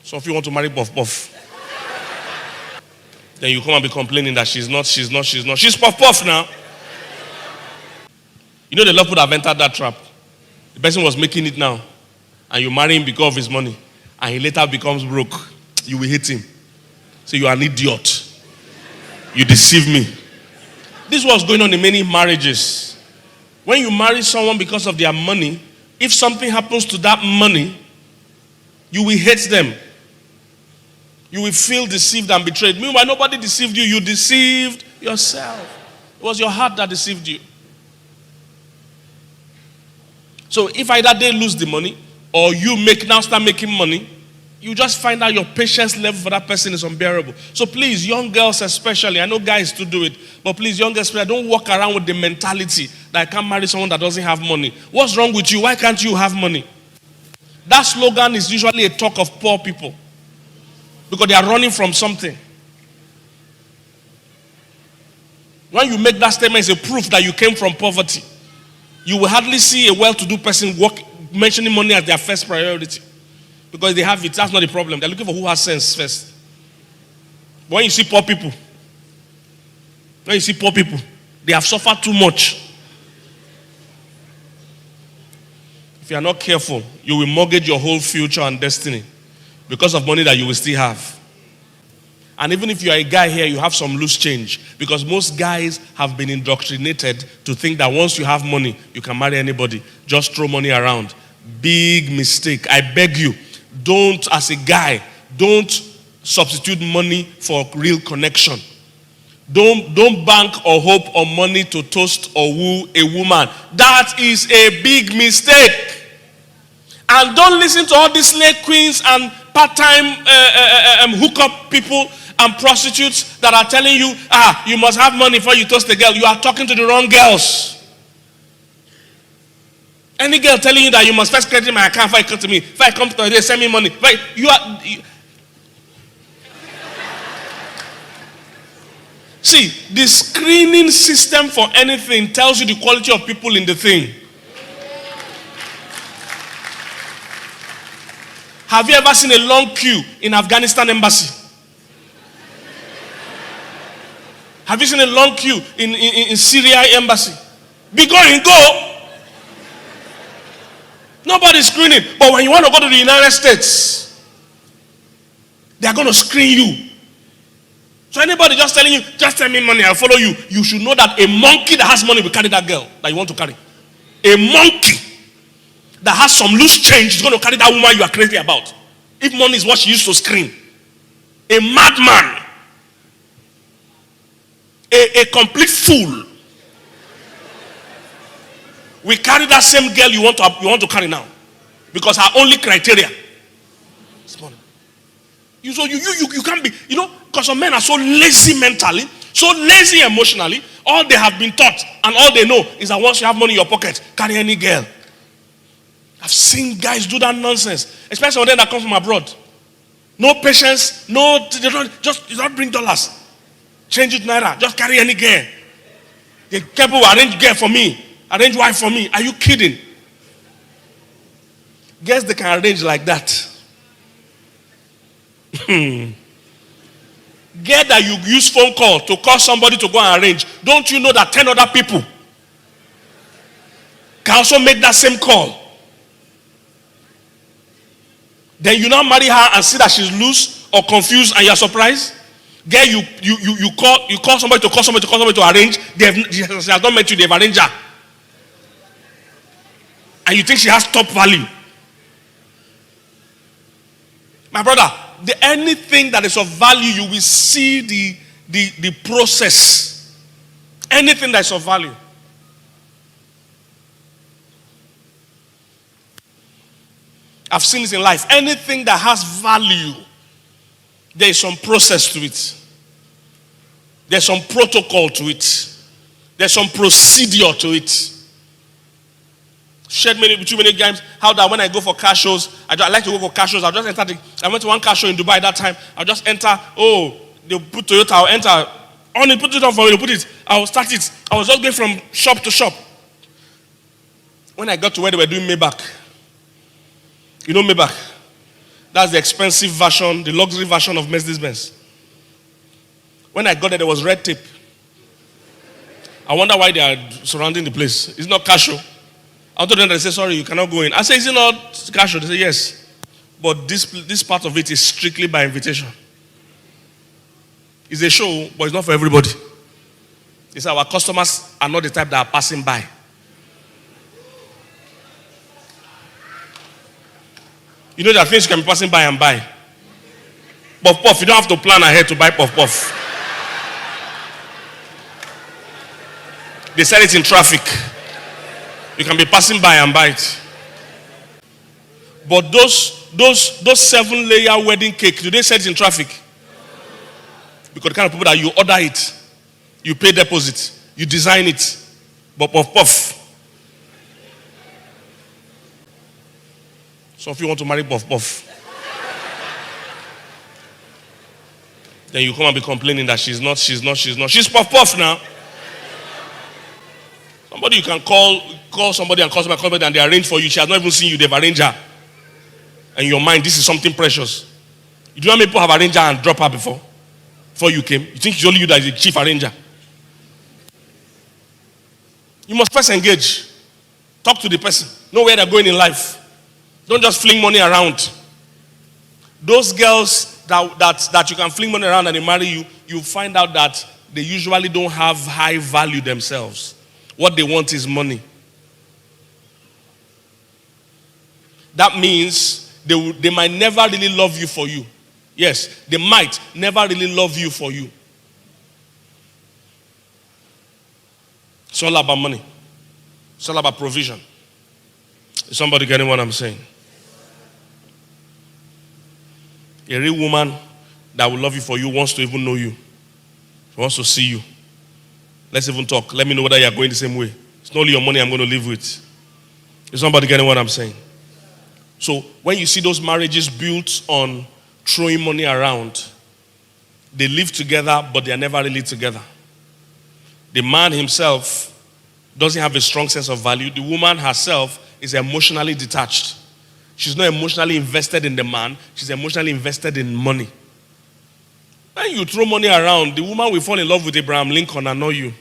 So if you want to marry Puff Puff, then you come and be complaining that she's not. She's Puff Puff now. You know the love would have entered that trap. The person was making it now, and you marry him because of his money, and he later becomes broke. You will hate him. So you are an idiot. You deceive me. This was going on in many marriages. When you marry someone because of their money, if something happens to that money, you will hate them. You will feel deceived and betrayed. Meanwhile, nobody deceived you. You deceived yourself. It was your heart that deceived you. So if either they lose the money or you start making money, you just find out your patience level for that person is unbearable. So please, young girls especially, I know guys to do it, but please, young girls, don't walk around with the mentality that I can't marry someone that doesn't have money. What's wrong with you? Why can't you have money? That slogan is usually a talk of poor people because they are running from something. When you make that statement, it's a proof that you came from poverty. You will hardly see a well-to-do person mentioning money as their first priority. Because they have it, that's not the problem. They're looking for who has sense first. But when you see poor people, they have suffered too much. If you are not careful, you will mortgage your whole future and destiny because of money that you will still have. And even if you are a guy here, you have some loose change. Because most guys have been indoctrinated to think that once you have money, you can marry anybody. Just throw money around. Big mistake. I beg you. Don't, as a guy, don't substitute money for real connection. Don't bank or hope on money to toast or woo a woman. That is a big mistake. And don't listen to all these slave queens and part-time hookup people and prostitutes that are telling you, you must have money before you toast a girl. You are talking to the wrong girls. Any girl telling you that you must first credit my account before you come to me. If I come to you, send me money. See, the screening system for anything tells you the quality of people in the thing. Have you ever seen a long queue in Afghanistan embassy? Have you seen a long queue in Syria embassy? Be going, go. Nobody's screening. But when you want to go to the United States, they are going to screen you. So anybody just telling you, just send me money, I'll follow you. You should know that a monkey that has money will carry that girl that you want to carry. A monkey that has some loose change is going to carry that woman you are crazy about. If money is what she used to screen. A madman. A complete fool. We carry that same girl you want to carry now. Because her only criteria is money. You can't be, because some men are so lazy mentally, so lazy emotionally, all they have been taught and all they know is that once you have money in your pocket, carry any girl. I've seen guys do that nonsense, especially when that come from abroad. No patience, they don't bring dollars. Change it naira, just carry any girl. The people will arrange girl for me. Arrange wife for me. Are you kidding? Guess they can arrange like that. Get that you use phone call to call somebody to go and arrange. Don't you know that 10 other people can also make that same call? Then you now marry her and see that she's loose or confused and you're surprised? Girl, you call somebody to arrange. She has not met you, they've arranged her. And you think she has top value. My brother, anything that is of value, you will see the process. Anything that is of value. I've seen this in life. Anything that has value, there is some process to it. There's some protocol to it. There's some procedure to it. Shared too many times how that when I go for car shows, I like to go for car shows. I went to one car show in Dubai that time. I'll just enter. They'll put Toyota. I'll enter. Only put it on for me. Put it. I'll start it. I was just going from shop to shop. When I got to where they were doing Maybach, you know Maybach, That's the expensive version, the luxury version of Mercedes-Benz. When I got there was red tape. I wonder why they are surrounding the place. It's not casual. I told them, they say, sorry, you cannot go in. I say, is it not casual? They say, yes. But this part of it is strictly by invitation. It's a show, but it's not for everybody. It's our customers are not the type that are passing by. You know there are things you can be passing by and buy. Puff puff, you don't have to plan ahead to buy puff puff. They sell it in traffic. You can be passing by and buy it. But those 7-layer wedding cake, do they sell it in traffic? Because the kind of people that you order it, you pay deposit, you design it, but puff puff. So if you want to marry puff puff, then you come and be complaining that she's puff puff now. Somebody you can call somebody and call somebody and they arrange for you. She has not even seen you, they've arranged her. And in your mind, this is something precious. You do not know people have arranged her and dropped her before you came. You think it's only you that is the chief arranger. You must first engage. Talk to the person. Know where they're going in life. Don't just fling money around. Those girls that you can fling money around and they marry you, you find out that they usually don't have high value themselves. What they want is money. That means they might never really love you for you. Yes, they might never really love you for you. It's all about money. It's all about provision. Is somebody getting what I'm saying? A real woman that will love you for you wants to even know you. She wants to see you. Let's even talk. Let me know whether you are going the same way. It's not only your money I'm going to live with. Is somebody getting what I'm saying? So when you see those marriages built on throwing money around, they live together, but they are never really together. The man himself doesn't have a strong sense of value. The woman herself is emotionally detached. She's not emotionally invested in the man. She's emotionally invested in money. When you throw money around, the woman will fall in love with Abraham Lincoln and not you.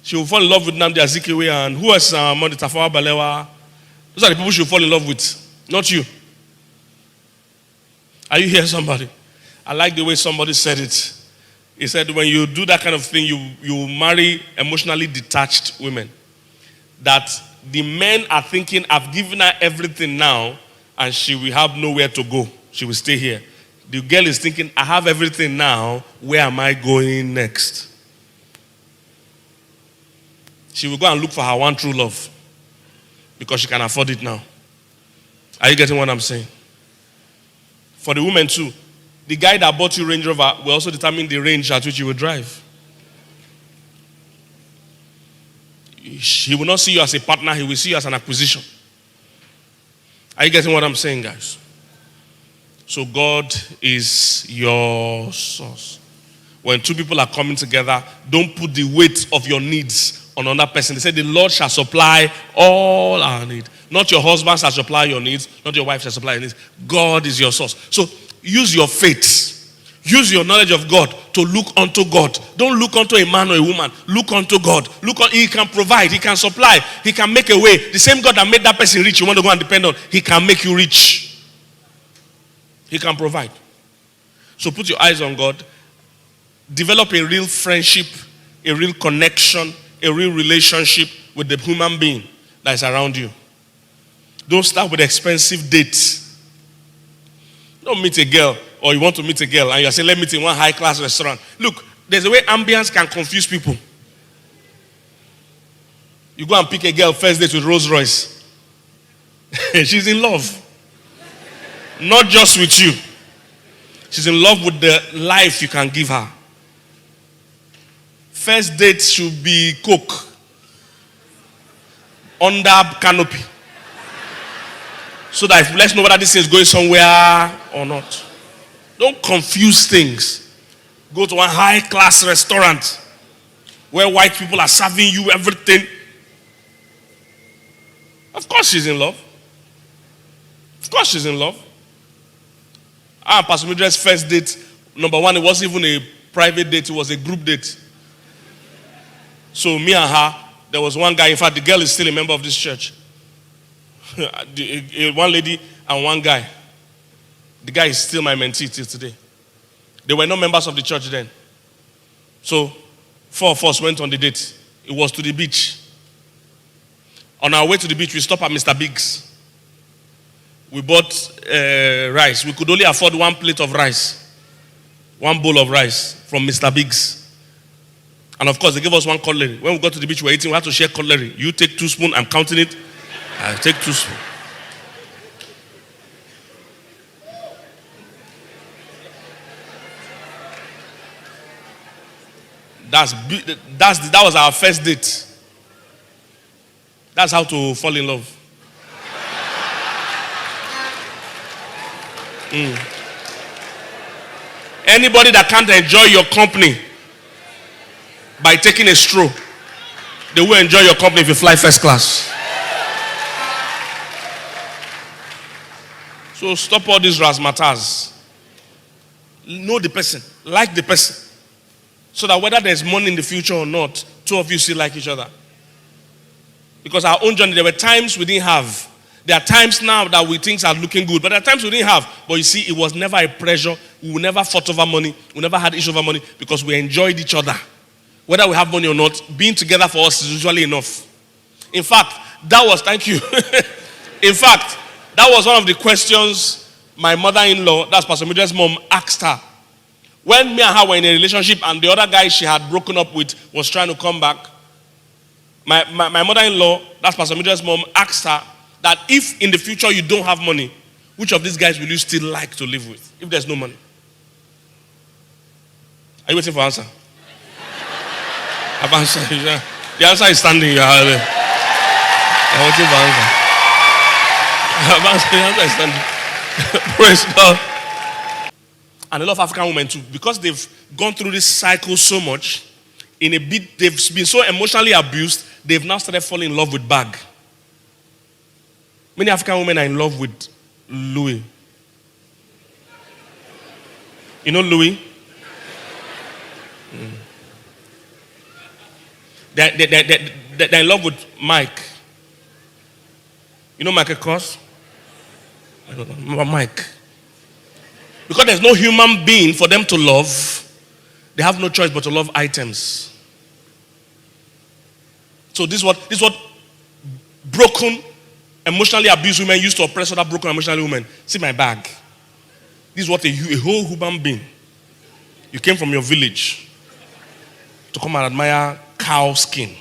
She will fall in love with Nnamdi Azikiwe and who else? Tafawa Balewa. Those are the people she will fall in love with, not you. Are you here, somebody? I like the way somebody said it. He said, when you do that kind of thing, you marry emotionally detached women. That the men are thinking, I've given her everything now, and she will have nowhere to go. She will stay here. The girl is thinking, I have everything now, where am I going next? She will go and look for her one true love. Because she can afford it now. Are you getting what I'm saying? For the women too, the guy that bought you Range Rover will also determine the range at which you will drive. He will not see you as a partner, he will see you as an acquisition. Are you getting what I'm saying, guys? So God is your source. When two people are coming together, don't put the weight of your needs on another person. They say the Lord shall supply all our needs. Not your husband shall supply your needs, not your wife shall supply your needs. God is your source. So use your faith. Use your knowledge of God to look unto God. Don't look unto a man or a woman. Look unto God. He can provide. He can supply. He can make a way. The same God that made that person rich, you want to go and depend on, He can make you rich. He can provide. So put your eyes on God. Develop a real friendship, a real connection, a real relationship with the human being that is around you. Don't start with expensive dates. Don't meet a girl, or you want to meet a girl and you say, let's meet in one high-class restaurant. Look, there's a way ambience can confuse people. You go and pick a girl first date with Rolls Royce. She's in love. Not just with you. She's in love with the life you can give her. First date should be Coke under canopy. So that let's know whether this is going somewhere or not. Don't confuse things. Go to a high-class restaurant where white people are serving you everything. Of course she's in love. Of course she's in love. And Pastor Mildred's first date, number one, it wasn't even a private date, it was a group date. So me and her, there was one guy, in fact, the girl is still a member of this church. One lady and one guy. The guy is still my mentee till today. They were not members of the church then. So, 4 of us went on the date. It was to the beach. On our way to the beach, we stopped at Mr. Biggs. We bought rice. We could only afford one plate of rice. One bowl of rice from Mr. Biggs. And of course, they gave us one cutlery. When we got to the beach, we were eating, we had to share cutlery. You take 2 spoons, I'm counting it. I take 2 spoons. That was our first date. That's how to fall in love. Anybody that can't enjoy your company by taking a stroll, they will enjoy your company if you fly first class. So stop all these razzmatazz. Know the person, like the person. So that whether there's money in the future or not, 2 of you still like each other. Because our own journey, there were times we didn't have. There are times now that we think are looking good, but there are times we didn't have. But you see, it was never a pressure. We never fought over money. We never had issue over money because we enjoyed each other. Whether we have money or not, being together for us is usually enough. In fact, thank you. In fact, that was one of the questions my mother-in-law, that's Pastor Mildred's mom, asked her. When me and her were in a relationship and the other guy she had broken up with was trying to come back, my mother-in-law, that's Pastor Mildred's mom, asked her that if in the future you don't have money, which of these guys will you still like to live with if there's no money? Are you waiting for answer? I've answered. The answer is standing. You're waiting for answer. I've answered. The answer is standing. Praise God. And a lot of African women too, because they've gone through this cycle so much, they've been so emotionally abused, they've now started falling in love with bag. Many African women are in love with Louis. You know Louis? They're in love with Mike. You know Michael Kors? I don't know. Mike. Because there's no human being for them to love, they have no choice but to love items. So this is what broken, emotionally abused women used to oppress other broken, emotionally women. See my bag. This is what a whole human being. You came from your village to come and admire cow skin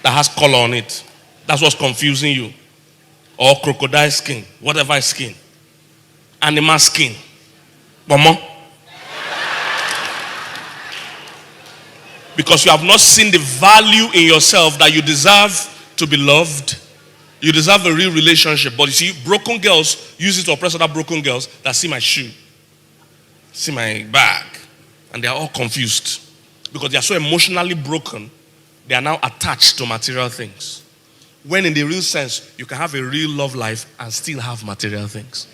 that has color on it. That's what's confusing you. Or crocodile skin, whatever skin. Animal skin. Mama. Because you have not seen the value in yourself that you deserve to be loved. You deserve a real relationship. But you see, broken girls use it to oppress other broken girls that see my shoe, see my bag, and they are all confused. Because they are so emotionally broken, they are now attached to material things. When in the real sense, you can have a real love life and still have material things.